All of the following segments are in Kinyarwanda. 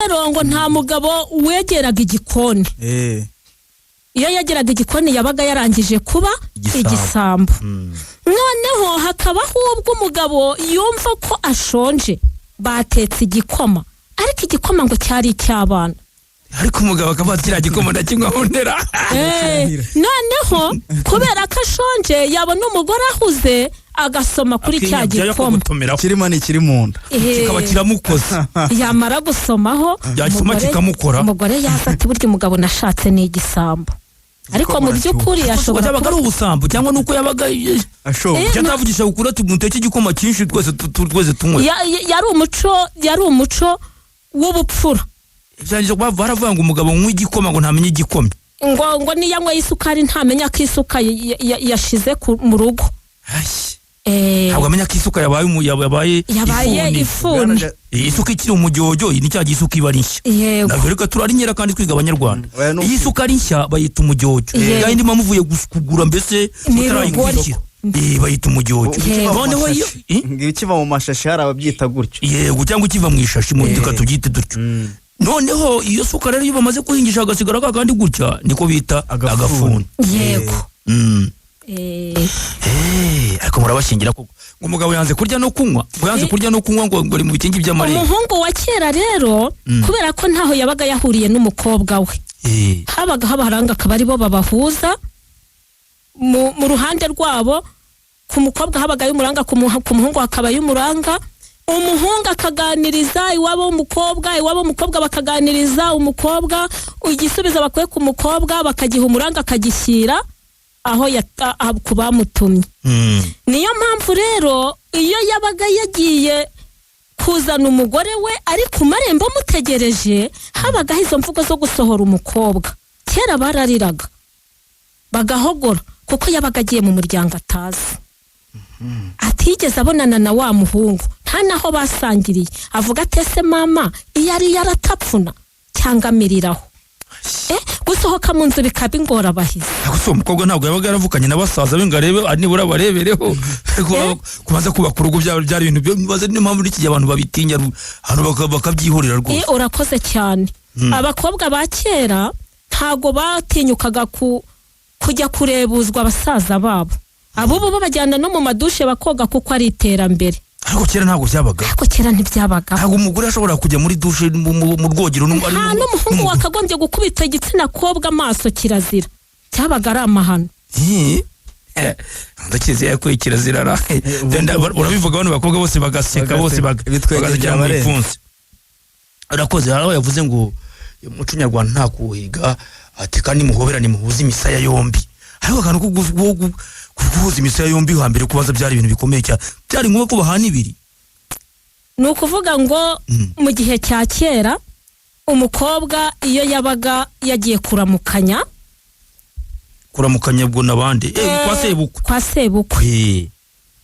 rero ngo nta mugabo wegeraga igikoni. Iyo yageraga igikoni yabaga yarangije kuba igisambo. Noneho hakabaho ubwo umugabo yumva ko ashonje, batetse igikoma, ariko igikoma ngo cyari icy'abana. Ariko umugabo akabatira gikoma ndakinkahondera. Noneho kubera ko ashonje yabona umugore ahuze agasoma kuri cya gikoma. Kirima ni kiri munda. Kikaba kiramukoza. Yamara gusomaho yasoma kikamukora. Umugore yasati burya umugabo nashatse ni igisambo. Ariko mu by'ukuri yashobora kuba ari ubusambo cyangwa nuko yabaga ashobora cyatavugisha gukura tumuteke igikoma cyinshi twese tumwe. Yari umuco w'ubupfura. Byanje baravuga ngo umugabo nk'igikoma ngo ntamenye igikoma. Ngo niyanywa isukari ntamenya ko isuka yashize mu rugo. Ntabwo amenya ko isuka yabaye ifuni. Isuka ikiri umujyojo ni cya gisuka iba ari nshya. Ntabwo reka turarinyera kandi twiga abanyarwanda. Iyi suka ari nshya bayita umujyojo. Yandi mamuvuye kugura mbese utarayigurikira. Bayita umujyojo. Noneho ikiva mu mashashi hari ababyita gutyo. Yego cyangwa ikiva mu ishashi mu duka tubyite dutyo. Noneho iyo suka rero iyo bamaze kuhingisha agasigara kandi gutya niko bita agafuni. Yego. Ariko murabashingira koko ngo umugabo yanze kurya no kunywa ngo ari mu bikingi by'amarembo. Umuhungu wa kera rero kubera ko ntaho yabaga yahuriye n'umukobwa we, habaga habaranga akaba ari bo babahuza mu ruhande rwabo. Ku mukobwa habaga y'umuranga, ku muhungu hakaba y'umuranga. Umuhungu akaganiriza iwabo w'umukobwa bakaganiriza umukobwa, igisubizo bakuye ku mukobwa bakagiha umuranga akagishyira aho kubamutumye. Niyo mpamvu rero iyo yabaga yagiye kuzana umugore we ari ku marembo mutegereje, habagaho izo mvugo zo gusohora umukobwa. Kera barariraga bagahogora kuko yabaga agiye mu muryango atazi, atigeze abonana na wa muhungu, nta naho basangiriye. Avuga atese mama iyo ari yaratapfuna cyangwa amiriraho. Gusohoka mu nzu bikaba ingora bahize. Gusa umukobwa ntabwo yabaga yaravukanye n'abasaza be ngo arebe nibura barebereho. Kubanza kubaka urugo byari ibintu byo bibaze. Niyo mpamvu iki abantu babitinya hano bakabyihurira rwose. Urakoze cyane. Abakobwa ba kera ntago batinyukaga kujya kurebuzwa abasaza babo. Abo bajyana no mu madushe bakoga kuko ari iterambere. Ariko kera ntabwo byabaga. Ariko kera ntibyabaga. Ntabwo umugore ashobora kujya muri dushe mu rwogero nta n'umuhungu wakagombye gukubita igitsina kobwa amaso, kirazira. Cyabaga ari amahano. Ndakize yakuye kirazira ra. Urabivuga abantu bakobwa bose bagaseka bose bagazijya mu ipfunsi. Urakoze haraho yavuze ngo umuco nyarwanda nta kuhiga ati kandi muhoberane muhuza imisaya yombi. Ariko kantu kuguhuza imisaya yombi hambere kubaza byari ibintu bikomeye cyane. Byari ngombwa ko bahana ibiri. Ni ukuvuga ngo mu gihe cya kera umukobwa iyo yabaga yagiye kuramukanya bwo nabande kwa sebukwe.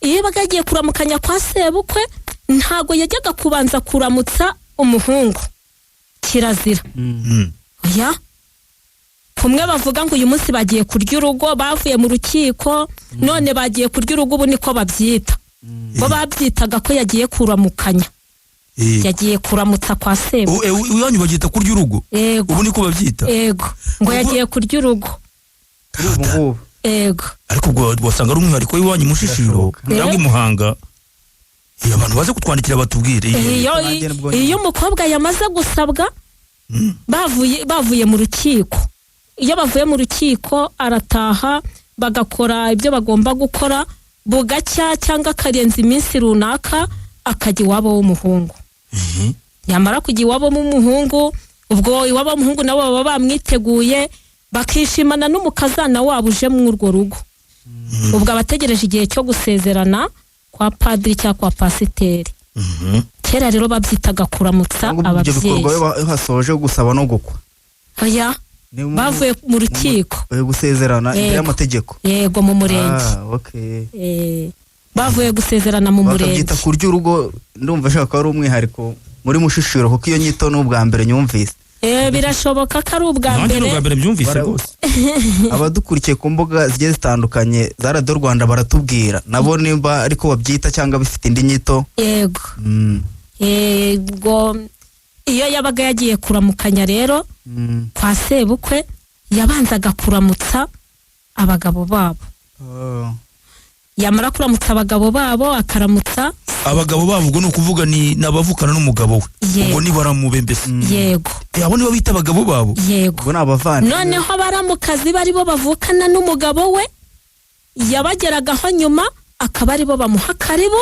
Iyo yabaga yagiye kuramukanya kwa sebukwe ntago yajyaga kubanza kuramutsa umuhungu, kirazira. Oya, kumwe bavuga ngo uyu munsi bagiye kurya urugo, bavuye mu rukiko none bagiye kurya urugo, ubu niko babyita. Bo babyitaga ko yagiye kuramukanya, yagiye kuramutsa kwa sebukwe. Uyanyu bagita kurya urugo, ubu niko babyita. Yego, ngo yagiye kurya urugo. Yego. Ariko ubwo wasanga ari umwihariko w'iwanyu mushishiro cyangwa imuhanga. Abantu baze kutwandikira batubwire. Iyo umukobwa yamaze gusabwa bavuye mu rukiko, iyo bavuye mu rukiko arataha bagakora ibyo bagomba gukora, bugacya cyangwa akarenza iminsi runaka akajya iwabo w'umuhungu. Yamara kujya iwabo w'umuhungu, ubwo iwabo w'umuhungu nabo baba bamwiteguye, bakishimana n'umukazana wabo uje mu urwo rugo. Ubwo abategereje igihe cyo gusezerana kwa padiri cyangwa kwa pasiteri. Kera rero babyitaga kuramutsa ababyeyi. Ibyo hasoje gusaba no gukwa. Oya, bavuye mu rukiko. Gusezerana imbere y'amategeko. Yego, mu murenge. Bavuye gusezerana mu murenge. Bakabyita kurya urugo. Ndumva ashaka ari umwihariko muri mushishiro kuko iyo nyito n'ubwa mbere nyumvise. Birashoboka ko ari ubwa mbere byumvise rwose. Abadukurikiye ku mbuga zigiye zitandukanye za Radio Rwanda baratubwira nabo nimba ariko babyita cyangwa bifite indi nyito. Yego. Yego, iyo yabaga yagiye kuramukanya rero kwa sebukwe yabanzaga kuramutsa abagabo babo. Yamara kuramutsa abagabo babo akaramutsa abagabo babo, ubwo nukuvuga ni nabavukana n'umugabo we, ubwo ni baramubembese. Yego, abo nibo bita abagabo babo. Yego, ubwo nabavana. Noneho abaramukazi bari bo bavukana n'umugabo we yabageragaho nyuma akaba ari bo bamuha karibu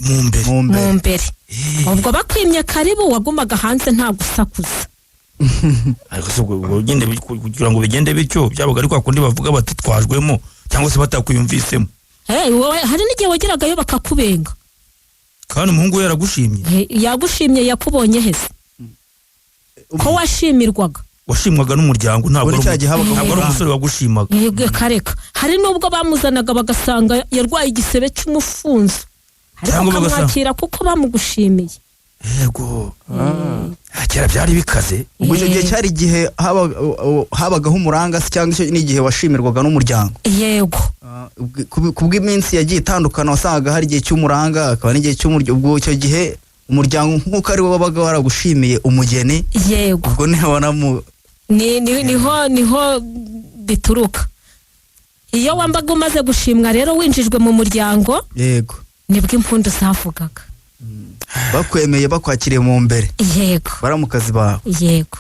mu mbere. Ubwo bakwimye karibu wagumaga hanze nta gusakuza. Ariko se ubwo gende kugira ngo bigende bityo byabaga ari kwa kundi bavuga bati twajwemo cyangwa se batakwiyumvisemo. Hari n'igihe wageragayo bakakubenga. Kandi umuhungu we yaragushimye. Yagushimye yakubonye hese. Ko washimirwaga. Washimwaga n'umuryango, ntabwo ari umusore wagushimaga. Kareka. Hari nubwo bamuzanaga bagasanga yarwaye igisebe cy'umufunzo. Ariko bakamwakira kuko bamugushimiye. Yego. Kera byari bikaze. Ubwo icyo gihe cyari igihe habagaho umuranga cyangwa icyo ni igihe washimirwaga n'umuryango. Yego. Kubw'iminsi yagiye itandukana wasangaga hari igihe cy'umuranga akaba n'igihe cy'umuryo. Ubwo icyo gihe umuryango nk'uko ari wo wabaga waragushimiye umugeni. Yego. Ubwo niho bituruka. Iyo wambaga umaze gushimwa rero winjijwe mu muryango. Yego. Nibwo impundu zavugaga. Bakwemeye bakwakiriye mu mbere. Yego. Baramukazi bawe. Yego.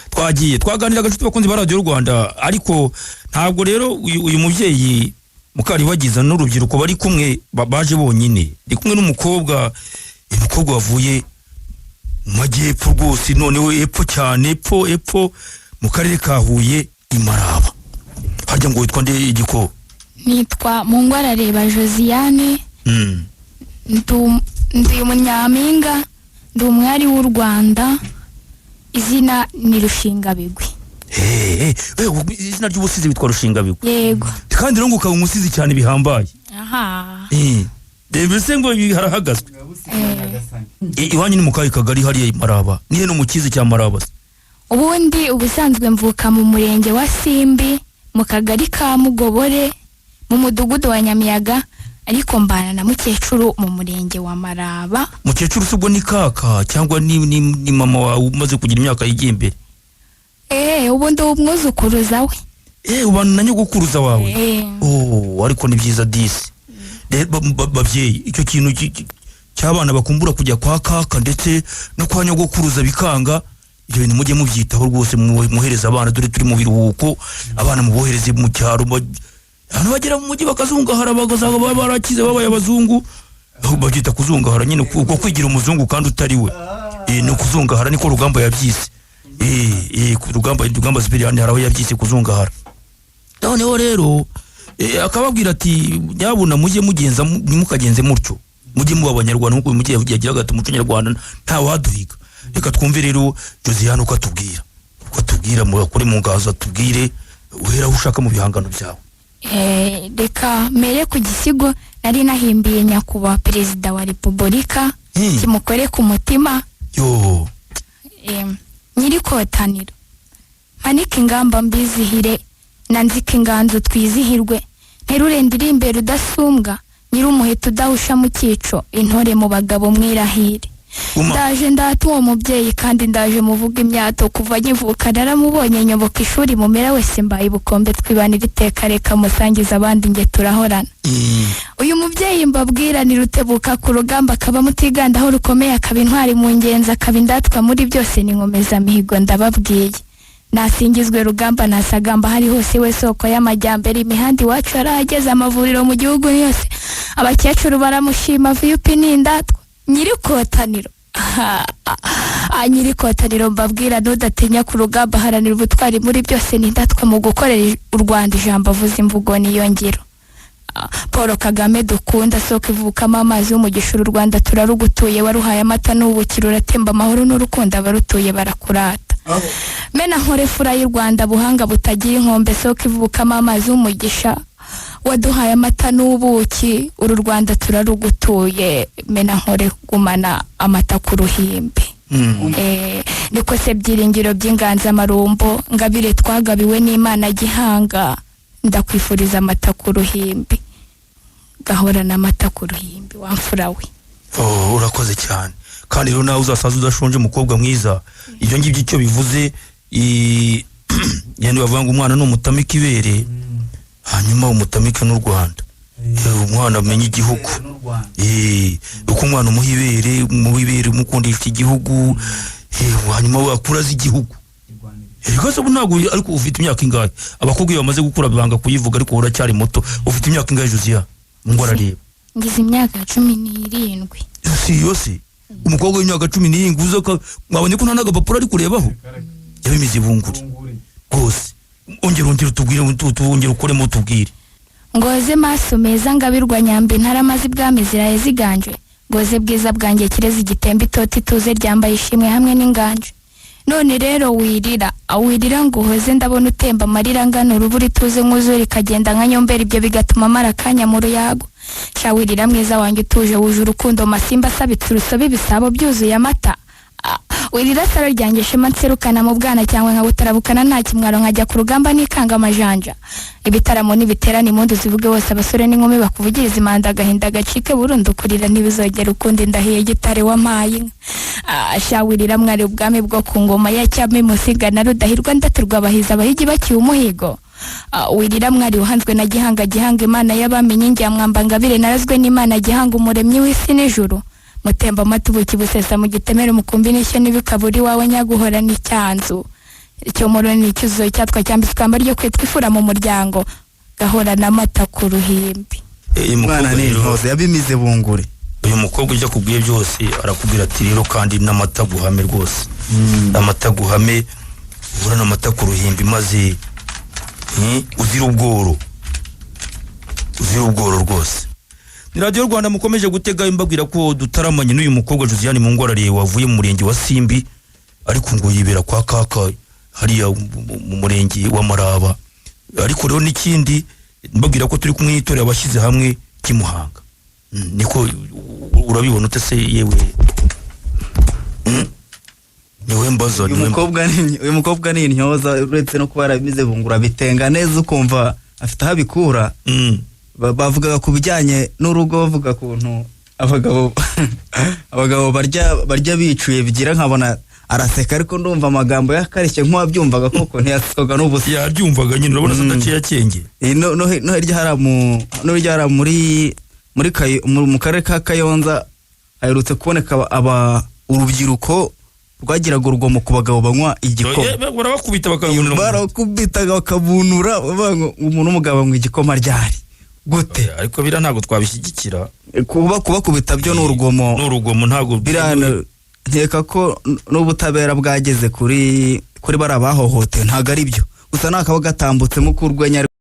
Twagiye twaganira gacuti bakunzi ba Radio Rwanda, ariko ntabwo rero uyu muvyeyi mukari bagiza n'urubyiruko bari kumwe baje bonyine. Ndi kumwe n'umukobwa wavuye mu majyepfo rwose, noneho epfo cyane, epfo mu karere ka Huye Imaraba. Harya ngo witwa nde igiko? Nitwa Mungwarareba Josiane. Ndi umunyampinga, ndi umwari w'u Rwanda. Izina ni Rushingabigwi. Izina ry'ubusizi witwa Rushingabigwi. Yego. Kandi rero ukaba umusizi cyane bihambaye. Aha. Mbese ngo harahagazwe. Iwanyu ni mu kayi kagari hariya Imaraba. Nihe no mukizi cya Maraba? Ubundi ubusanzwe mvuka mu murenge wa Simbi, mu kagari ka Mugobore, mu mudugudu wa Nyamiyaga, ariko mbana na mukecuru mu murenge wa Maraba. Mukecuru subwo ni kaka cyangwa ni mama wawe umaze kugira imyaka y'igimbe? Ubundi umwuzukuruza we. Ubana na nyogokuruza wawe? Ariko ni byiza disi. Babyeyi, icyo kintu cy'abana bakumbura kujya kwa kaka ndetse no kwa nyogokuruza bikanga, ibyo bintu mujye mubyitaho rwose, muhereza abana, dore turi mu biruhuko, abana mubohereze mu cyaro. Hano bagera mu mujyi bakazungahara bagazaga barakize babaye abazungu, babyita kuzungahara nyine, uko kwigira umuzungu kandi utari we. No kuzungahara niko Rugamba yabyise. Rugamba Sipiriyani haraho yabyise kuzungahara. Noneho rero akababwira ati nyabuna mujye mugenza mukagenze mutyo, mujye muba abanyarwanda nkuko mujye yagira gati umuco nyarwanda nta waduhiga. Reka twumve rero Josiane uko atubwira mukore mu ngazo, atubwire uhera ushaka mu bihangano byawe. Reka mere ku gisigo nari nahimbiye nyakubahwa Perezida wa Repubulika, kimukore ku mutima. Nyiri kotaniro manike ingamba mbizihire, nanzike inganzo twizihirwe, nterure ndirimbe rudasumbwa, nyiri umuheto udahusha mu cyico, intore mu bagabo mwirahire. Ndaje ndata uwo mubyeyi kandi ndaje muvuga imyato, kuva nkivuka naramubonye nyoboka ishuri, mumera wese mbaye ubukombe twibanira iteka, reka musangiza abandi nge turahorana. Uyu mubyeyi mbabwira ni Rutebuka ku rugamba, akaba mutigandaho rukomeye, akaba intwari mu ngenzi, akaba indatwa muri byose, ni nkomeza mihigo ndababwiye. Nasingizwe rugamba nasagamba, hari hose we soko y'amajyambere, imihanda iwacu yarahageze, amavuriro mu gihugu yose, abakecuru baramushima, VUP ni indatwa. Nyiri kotaniro nyiri kotaniro mbabwira ntudatinya ku rugamba, haranira ubutwari muri byose, n'indatwa mu gukorera u Rwanda, ijambo avuze imvugo niyo ngiro. Paul Kagame dukunda, soko ivukamo amazi y'umugisha, u Rwanda turarugutuye, waruhaye amata n'ubuki, ruratemba amahoro n'urukundo, abarutuye barakurata. Mena nkore fura y'u Rwanda, buhanga butagira inkombe, soko ivukamo amazi y'umugisha, waduhaye amata n'ubuki, uru Rwanda turarugutuye, mena nkore gumana amata ku ruhimbi. Niko se byiringiro by'inganza marumbo, ngabire twagabiwe n'Imana gihanga, ndakwifuriza amata ku ruhimbi, gahorana amata ku ruhimbi wamfura we. Urakoze cyane. kandi rero nawe uzasaza udashonje umukobwa mwiza. Ibyo ngibyo icyo bivuze yandi bavuga ngo umwana no mutamika ibere hanyuma umutamike n'u Rwanda. Umwana amenye igihugu. Uko umwana umuhibere mukundisha igihugu hanyuma akuraza igihugu. Rwose ntabwo ariko ufite imyaka ingahe? Abakobwa bamaze gukura banga kuyivuga ariko uracyari muto. Ufite imyaka ingahe Josiane? Ngo arareba. Ngize imyaka 17. Si yose. Umukobwa w'imyaka 17 uza mwabonye ko nta n'agapapuro ari kurebaho. Yabimize bunguri. Rwose. Ongera utubwire ukoremo tubwire. Ngoze maso meza ngabirwa nyambe ntaramaze ibwami ziraye ziganje. Ngoze bwiza bwanjye kirezi igitembe itoti tuze ryambaye ishimwe hamwe n'inganje. None rero wirira ngo uhoze ndabona utemba amarira ngano uruburi tuze nk'uzuri kagenda nka nyombera ibyo bigatuma mara kanya mu ruyago. Shawirira mwiza wanjye utuje wuje urukundo masimba asabitse urusobe bisabo byuzuye amata. Wirira saro ryanjye shema nserukana mu bwana cyangwa nka butarabukana nta kimwaro nkajya ku rugamba nikanga amajanja. Ibitaramo nibiterana impundu zivuge bose abasore n'inkumi bakuvugiriza imanda agahinda gacike burundu kurira ntibizogera ukundi ndahiye gitare wamaye. Shawirira mwari ubwami bwo ku ngoma ya cyame musigana rudahirwa ndaturwa abahiza abahigi bakiye umuhigo. Wirira mwari uhanzwe na gihanga imana y'abamenye njya mwamba ngabire narazwe n'imana gihanga umuremyi w'isi n'ijuru. Mutemba matubuki busesa mu gitemere mukumbi n'ishyo n'ibikaburi wawe nyaguhora n'icyanzu. Icyo muroni icyuzo cyatwa cyambitswe amba ryo kwitwa ifura mu muryango gahora n'amata ku ruhimbi. Mwana ni Intyoza yabimize bunguri. Uyu mukobwa ujya kubwiye byose arakubwira ati rero kandi n'amata guhame rwose. Amata guhame ubura n'amata ku ruhimbi maze uzira ubworo rwose. Ni Radio Rwanda mukomeje gutega imbabwira ko dutaramanye n'uyu mukobwa Josiane mu ngwarariye wavuye mu murenge wa Simbi ariko ngo yibera kwa kaka hariya mu murenge wa Maraba. Ariko rero n'ikindi mbabwira ko turi kumwe n'itorero abashyize hamwe Kimuhanga. Niko urabibona utese yewe. Niwe mbazo uyu mukobwa ni Intyoza uretse no kuba yarabimize bungura bitenga neza ukumva afite habikura. Bavugaga ku bijyanye n'urugo bavuga kuntu abagabo barya bicuye bigira nkabona araseka ariko ndumva amagambo yakarishye nk'uwabyumvaga koko ntiyasikaga n'ubusa. Yabyumvaga nyine urabona sadaciye yakenge. No hirya hara mu karere ka Kayonza aherutse kuboneka urubyiruko rwagiraga urugomo ku bagabo banywa igikoma. Barakubitaga bakabunura umuntu umugabo anywa igikoma ryari gute? Ariko bira ntago twabishyigikira. Kubakubita byo n'urugomo ntago birana. Nkeka ko n'ubutabera bwageze kuri bari abahohotewe ntago ari byo gusa nakaba gatambutse mu kurwenya.